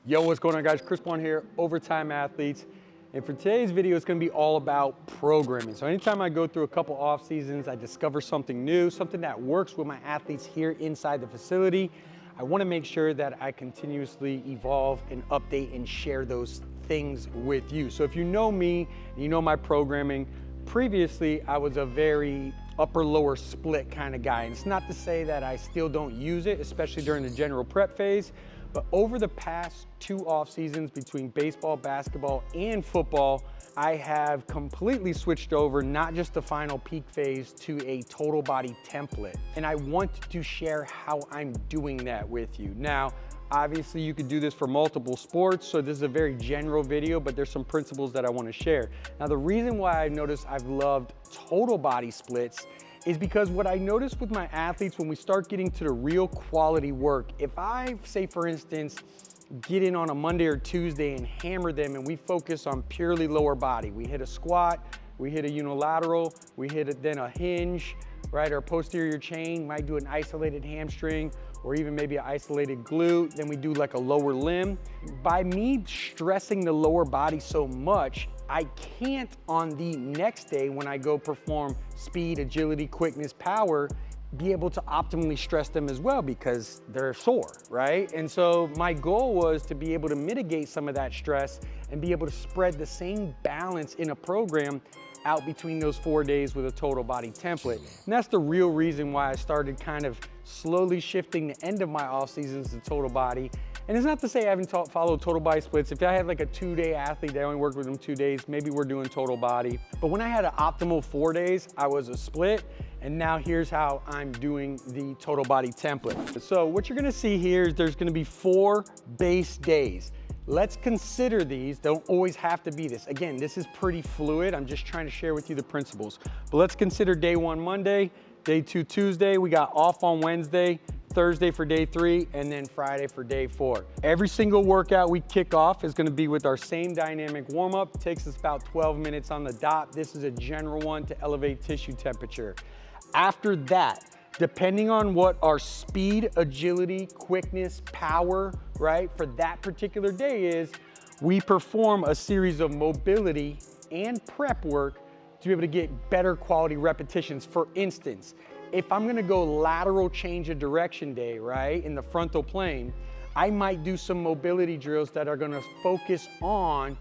Yo, what's going on, guys? Chris Bond here, Overtime Athletes. And for today's video, it's gonna be all about programming. So anytime I go through a couple off seasons, I discover something new, something that works with my athletes here inside the facility. I wanna make sure that I continuously evolve and update and share those things with you. So if you know me, you know my programming, previously I was a very upper-lower split kind of guy. And it's not to say that I still don't use it, especially during the general prep phase, but over the past 2 off seasons between baseball, basketball, and football, I have completely switched over, not just the final peak phase, to a total body template. And I want to share how I'm doing that with you. Now, obviously you could do this for multiple sports, so this is a very general video, but there's some principles that I want to share. Now, the reason why I've noticed I've loved total body splits is because what I noticed with my athletes when we start getting to the real quality work, if I say, for instance, get in on a Monday or Tuesday and hammer them and we focus on purely lower body, we hit a squat, we hit a unilateral, we hit then a hinge, right, or posterior chain, might do an isolated hamstring or even maybe an isolated glute, then we do like a lower limb. By me stressing the lower body so much, I can't on the next day when I go perform speed, agility, quickness, power, be able to optimally stress them as well because they're sore, right? And so my goal was to be able to mitigate some of that stress and be able to spread the same balance in a program out between those 4 days with a total body template. And that's the real reason why I started kind of slowly shifting the end of my off seasons to total body. And it's not to say I haven't followed total body splits. If I had like a 2-day athlete that I only worked with them 2 days, maybe we're doing total body. But when I had an optimal 4 days, I was a split. And now here's how I'm doing the total body template. So what you're gonna see here is there's gonna be 4 base days. Let's consider these, don't always have to be this. Again, this is pretty fluid. I'm just trying to share with you the principles. But let's consider day 1 Monday, day 2 Tuesday, we got off on Wednesday, Thursday for day 3, and then Friday for day 4. Every single workout we kick off is gonna be with our same dynamic warm-up. Takes us about 12 minutes on the dot. This is a general one to elevate tissue temperature. After that, depending on what our speed, agility, quickness, power, right, for that particular day is, we perform a series of mobility and prep work to be able to get better quality repetitions. For instance, if I'm gonna go lateral change of direction day, right, in the frontal plane, I might do some mobility drills that are gonna focus on,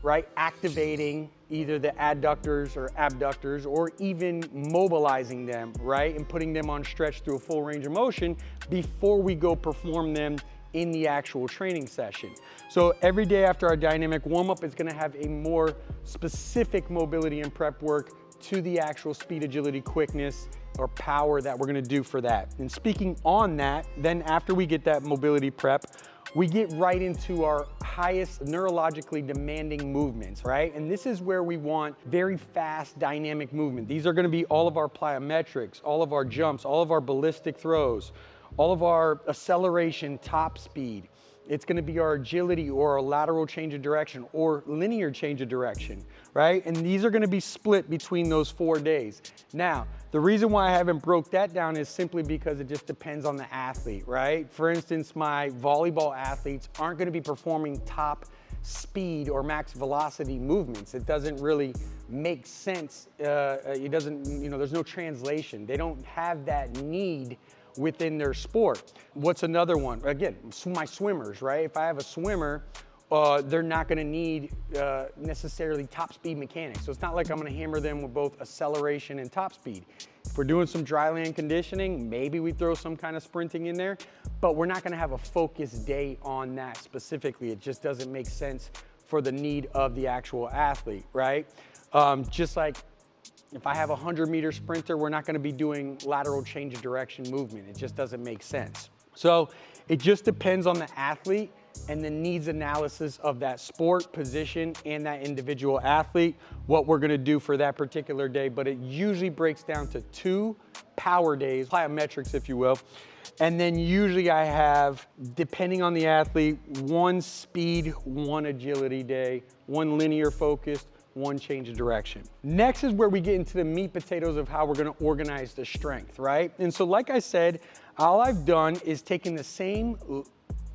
right, activating either the adductors or abductors or even mobilizing them, right, and putting them on stretch through a full range of motion before we go perform them in the actual training session. So every day after our dynamic warm-up is gonna have a more specific mobility and prep work to the actual speed, agility, quickness, or power that we're gonna do for that. And speaking on that, then after we get that mobility prep, we get right into our highest neurologically demanding movements, right? And this is where we want very fast dynamic movement. These are gonna be all of our plyometrics, all of our jumps, all of our ballistic throws, all of our acceleration, top speed. It's gonna be our agility or a lateral change of direction or linear change of direction, right? And these are gonna be split between those 4 days. Now, the reason why I haven't broke that down is simply because it just depends on the athlete, right? For instance, my volleyball athletes aren't gonna be performing top speed or max velocity movements. It doesn't really make sense. It doesn't, there's no translation. They don't have that need within their sport. What's another one? Again, my swimmers, right? If I have a swimmer, they're not gonna need necessarily top speed mechanics. So it's not like I'm gonna hammer them with both acceleration and top speed. If we're doing some dry land conditioning, maybe we throw some kind of sprinting in there, but we're not gonna have a focused day on that specifically. It just doesn't make sense for the need of the actual athlete, right? Just like if I have a 100-meter sprinter, we're not gonna be doing lateral change of direction movement. It just doesn't make sense. So it just depends on the athlete and the needs analysis of that sport, position, and that individual athlete, what we're gonna do for that particular day. But it usually breaks down to 2 power days, plyometrics, if you will. And then usually I have, depending on the athlete, 1 speed, 1 agility day, 1 linear focused, 1 change of direction. Next is where we get into the meat potatoes of how we're gonna organize the strength, right? And so like I said, all I've done is taken the same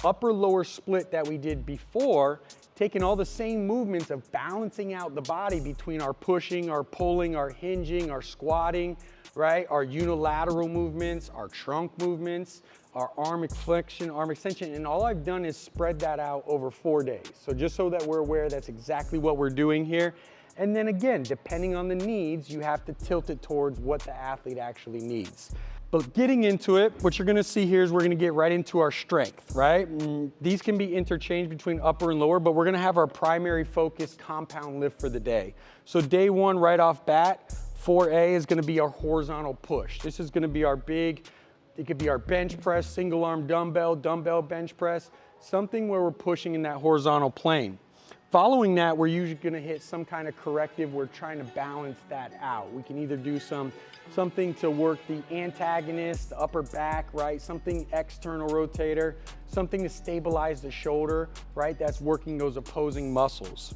upper lower split that we did before, taking all the same movements of balancing out the body between our pushing, our pulling, our hinging, our squatting, right? Our unilateral movements, our trunk movements, our arm flexion, arm extension, and all I've done is spread that out over 4 days. So just so that we're aware, that's exactly what we're doing here. And then again, depending on the needs, you have to tilt it towards what the athlete actually needs. But getting into it, what you're gonna see here is we're gonna get right into our strength, right? And these can be interchanged between upper and lower, but we're gonna have our primary focus compound lift for the day. So day one, right off bat, 4A is gonna be our horizontal push. This is gonna be our big, it could be our bench press, single arm dumbbell, dumbbell bench press, something where we're pushing in that horizontal plane. Following that, we're usually gonna hit some kind of corrective. We're trying to balance that out. We can either do something to work the antagonist, the upper back, right? Something external rotator, something to stabilize the shoulder, right? That's working those opposing muscles.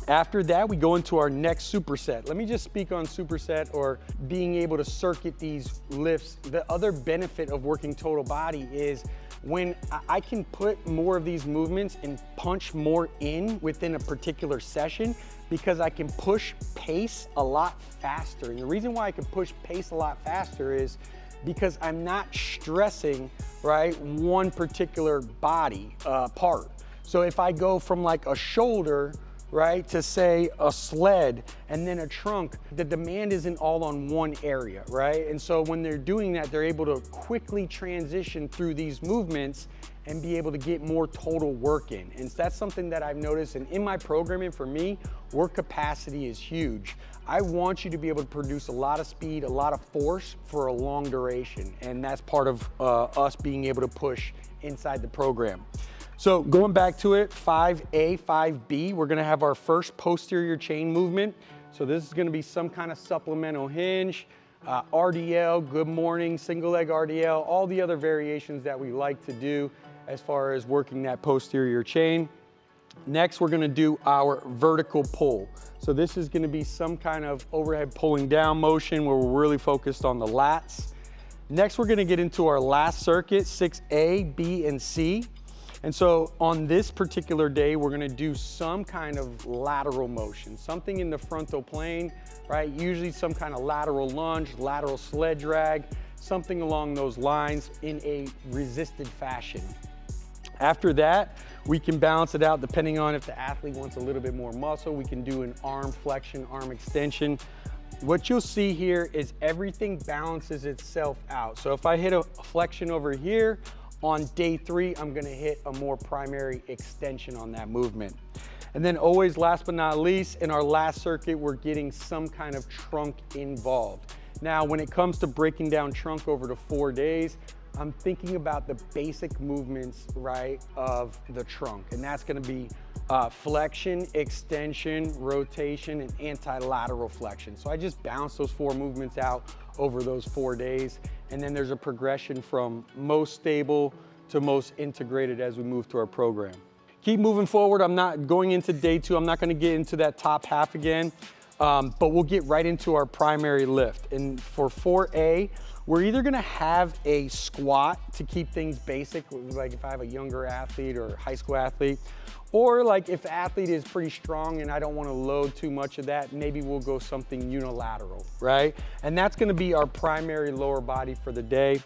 After that, we go into our next superset. Let me just speak on superset or being able to circuit these lifts. The other benefit of working total body is when I can put more of these movements and punch more in within a particular session, because I can push pace a lot faster. And the reason why I can push pace a lot faster is because I'm not stressing, right, one particular body part. So if I go from like a shoulder, right, to say a sled and then a trunk, the demand isn't all on one area, right? And so when they're doing that, they're able to quickly transition through these movements and be able to get more total work in. And that's something that I've noticed. And in my programming, for me, work capacity is huge. I want you to be able to produce a lot of speed, a lot of force for a long duration. And that's part of us being able to push inside the program. So going back to it, 5A, 5B, we're gonna have our first posterior chain movement. So this is gonna be some kind of supplemental hinge, RDL, good morning, single leg RDL, all the other variations that we like to do as far as working that posterior chain. Next, we're gonna do our vertical pull. So this is gonna be some kind of overhead pulling down motion where we're really focused on the lats. Next, we're gonna get into our last circuit, 6A, B, and C. And so on this particular day, we're gonna do some kind of lateral motion, something in the frontal plane, right? Usually some kind of lateral lunge, lateral sled drag, something along those lines in a resisted fashion. After that, we can balance it out depending on if the athlete wants a little bit more muscle. We can do an arm flexion, arm extension. What you'll see here is everything balances itself out. So if I hit a flexion over here, on day 3, I'm gonna hit a more primary extension on that movement. And then always, last but not least, in our last circuit, we're getting some kind of trunk involved. Now, when it comes to breaking down trunk over the 4 days, I'm thinking about the basic movements, right, of the trunk. And that's gonna be flexion, extension, rotation, and anti-lateral flexion. So I just bounce those 4 movements out over those 4 days. And then there's a progression from most stable to most integrated as we move through our program. Keep moving forward. I'm not going into day 2. I'm not gonna get into that top half again, but we'll get right into our primary lift. And for 4A, we're either gonna have a squat to keep things basic, like if I have a younger athlete or high school athlete, or like if the athlete is pretty strong and I don't wanna load too much of that, maybe we'll go something unilateral, right? And that's gonna be our primary lower body for the day.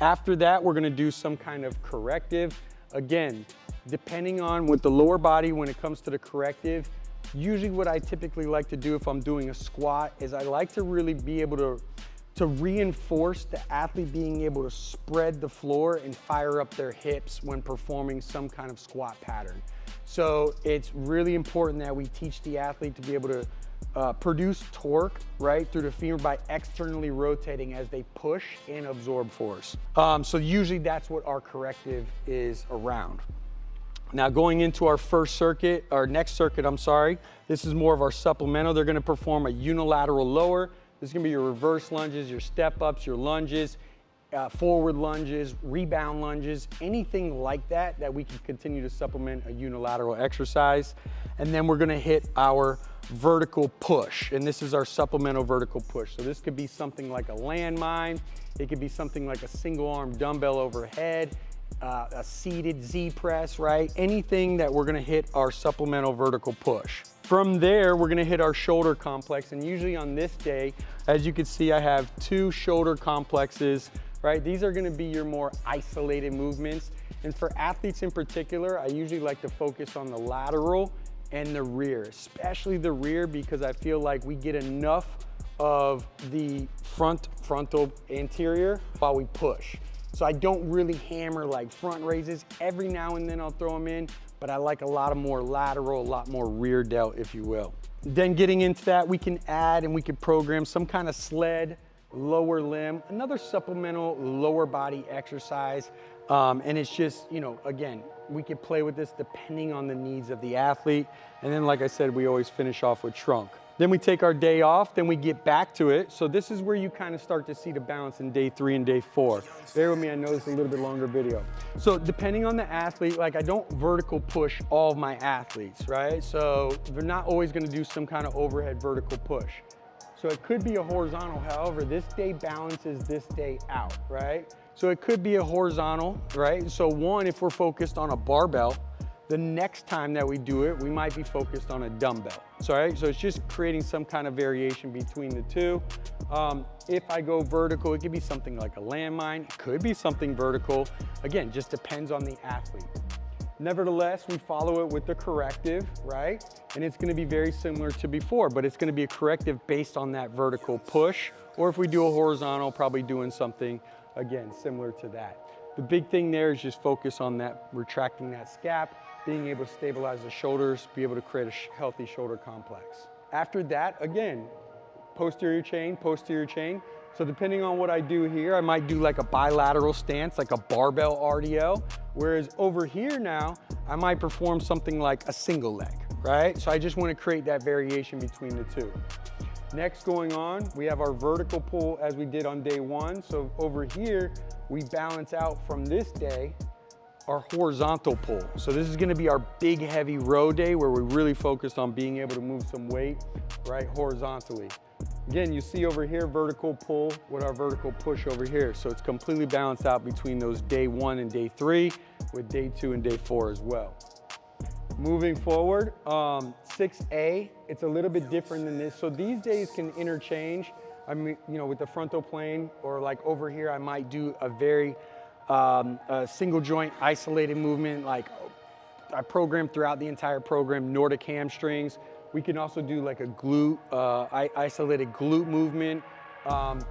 After that, we're gonna do some kind of corrective. Again, depending on with the lower body, when it comes to the corrective, usually what I typically like to do if I'm doing a squat is I like to really be able to reinforce the athlete being able to spread the floor and fire up their hips when performing some kind of squat pattern. So it's really important that we teach the athlete to be able to produce torque, right, through the femur by externally rotating as they push and absorb force. So usually that's what our corrective is around. Now going into our first circuit, our next circuit, I'm sorry, this is more of our supplemental. They're gonna perform a unilateral lower. This is gonna be your reverse lunges, your step ups, your lunges, forward lunges, rebound lunges, anything like that that we can continue to supplement a unilateral exercise. And then we're gonna hit our vertical push, and this is our supplemental vertical push. So this could be something like a landmine, it could be something like a single arm dumbbell overhead, a seated Z press, right? Anything that we're gonna hit our supplemental vertical push. From there, we're gonna hit our shoulder complex, and usually on this day, as you can see, I have 2 shoulder complexes, right? These are gonna be your more isolated movements. And for athletes in particular, I usually like to focus on the lateral and the rear, especially the rear, because I feel like we get enough of the frontal anterior while we push. So I don't really hammer like front raises. Every now and then I'll throw them in, but I like a lot of more lateral, a lot more rear delt, if you will. Then getting into that, we can add and we can program some kind of sled, lower limb, another supplemental lower body exercise. And it's just, you know, again, we can play with this depending on the needs of the athlete. And then, like I said, we always finish off with trunk. Then we take our day off, then we get back to it. So this is where you kind of start to see the balance in day 3 and day 4. Bear with me, I know it's a little bit longer video. So depending on the athlete, like I don't vertical push all of my athletes, right? So they're not always gonna do some kind of overhead vertical push. So it could be a horizontal, however, this day balances this day out, right? So it could be a horizontal, right? So one, if we're focused on a barbell, the next time that we do it, we might be focused on a dumbbell. So, right? So it's just creating some kind of variation between the two. If I go vertical, it could be something like a landmine. It could be something vertical. Again, just depends on the athlete. Nevertheless, we follow it with the corrective, right? And it's gonna be very similar to before, but it's gonna be a corrective based on that vertical push. Or if we do a horizontal, probably doing something, again, similar to that. The big thing there is just focus on that, retracting that scap, being able to stabilize the shoulders, be able to create a healthy shoulder complex. After that, again, posterior chain, posterior chain. So depending on what I do here, I might do like a bilateral stance, like a barbell RDL. Whereas over here now, I might perform something like a single leg, right? So I just want to create that variation between the two. Next going on, we have our vertical pull as we did on day 1. So over here, we balance out from this day our horizontal pull. So this is gonna be our big heavy row day where we're really focused on being able to move some weight, right, horizontally. Again, you see over here, vertical pull with our vertical push over here. So it's completely balanced out between those day 1 and day 3 with day 2 and day 4 as well. Moving forward, 6A, it's a little bit different than this. So these days can interchange. I mean, you know, with the frontal plane or like over here, I might do a very a single joint isolated movement. Like I program throughout the entire program, Nordic hamstrings. We can also do like a glute, isolated glute movement.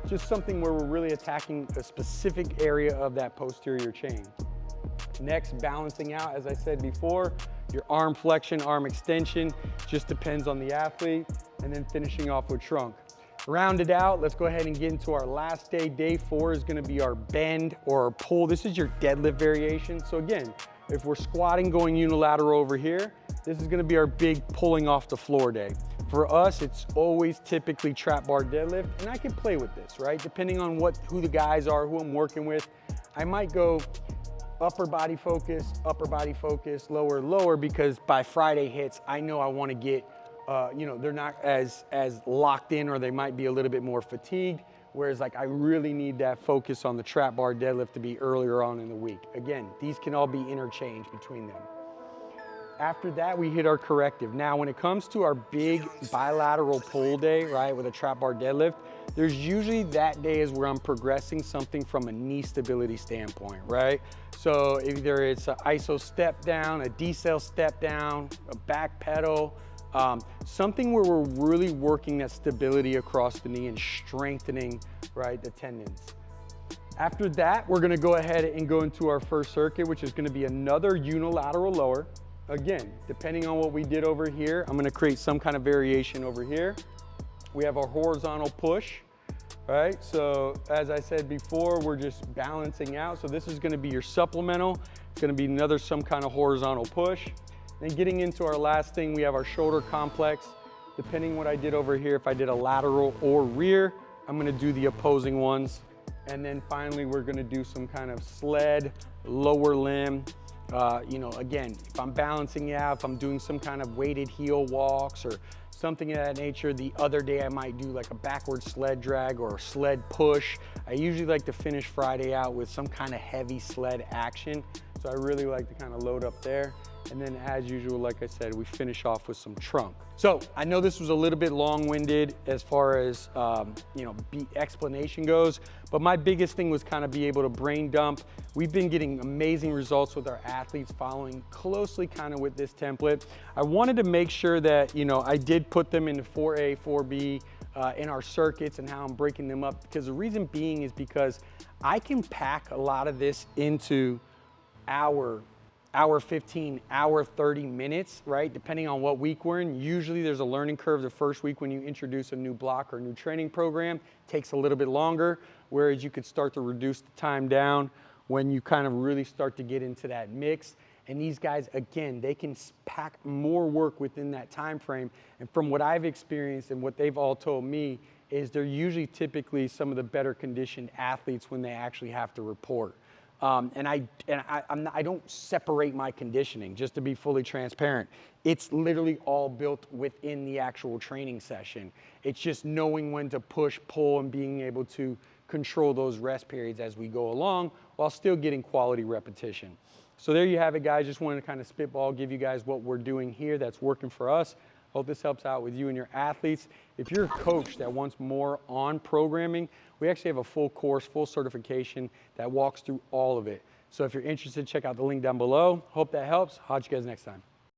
Just something where we're really attacking a specific area of that posterior chain. Next, balancing out, as I said before, your arm flexion, arm extension, just depends on the athlete, and then finishing off with trunk. Rounded out, let's go ahead and get into our last day. Day 4 is gonna be our bend or our pull. This is your deadlift variation. So again, if we're squatting going unilateral over here, this is gonna be our big pulling off the floor day. For us, it's always typically trap bar deadlift, and I can play with this, right? Depending on who the guys are, who I'm working with, I might go upper body focus, lower, lower, because by Friday hits, I know I wanna get, you know, they're not as locked in, or they might be a little bit more fatigued. Whereas like I really need that focus on the trap bar deadlift to be earlier on in the week. Again, these can all be interchanged between them. After that, we hit our corrective. Now, when it comes to our big bilateral pull day, right, with a trap bar deadlift, there's usually that day is where I'm progressing something from a knee stability standpoint, right? So either it's an iso step down, a decel step down, a back pedal, something where we're really working that stability across the knee and strengthening, right, the tendons. After that, we're gonna go ahead and go into our first circuit, which is gonna be another unilateral lower. Again, depending on what we did over here, I'm gonna create some kind of variation over here. We have our horizontal push, right? So as I said before, we're just balancing out. So this is gonna be your supplemental. It's gonna be another some kind of horizontal push. Then getting into our last thing, we have our shoulder complex. Depending what I did over here, if I did a lateral or rear, I'm gonna do the opposing ones. And then finally, we're gonna do some kind of sled, lower limb, You know, again, if I'm balancing it out, if I'm doing some kind of weighted heel walks or something of that nature, the other day I might do like a backward sled drag or a sled push. I usually like to finish Friday out with some kind of heavy sled action. So I really like to kind of load up there. And then as usual, like I said, we finish off with some trunk. So I know this was a little bit long-winded as far as, you know, explanation goes, but my biggest thing was kind of be able to brain dump. We've been getting amazing results with our athletes following closely kind of with this template. I wanted to make sure that, you know, I did put them into 4A, 4B in our circuits and how I'm breaking them up, because the reason being is because I can pack a lot of this into hour 15, hour 30 minutes, right? Depending on what week we're in. Usually there's a learning curve the first week when you introduce a new block or a new training program. Takes a little bit longer, whereas you could start to reduce the time down when you kind of really start to get into that mix. And these guys, again, they can pack more work within that time frame. And from what I've experienced and what they've all told me is they're usually typically some of the better conditioned athletes when they actually have to report. And I don't separate my conditioning, just to be fully transparent. It's literally all built within the actual training session. It's just knowing when to push, pull, and being able to control those rest periods as we go along while still getting quality repetition. So there you have it, guys. Just wanted to kind of spitball, give you guys what we're doing here that's working for us. Hope this helps out with you and your athletes. If you're a coach that wants more on programming, we actually have a full course, full certification that walks through all of it. So if you're interested, check out the link down below. Hope that helps. I'll catch you guys next time.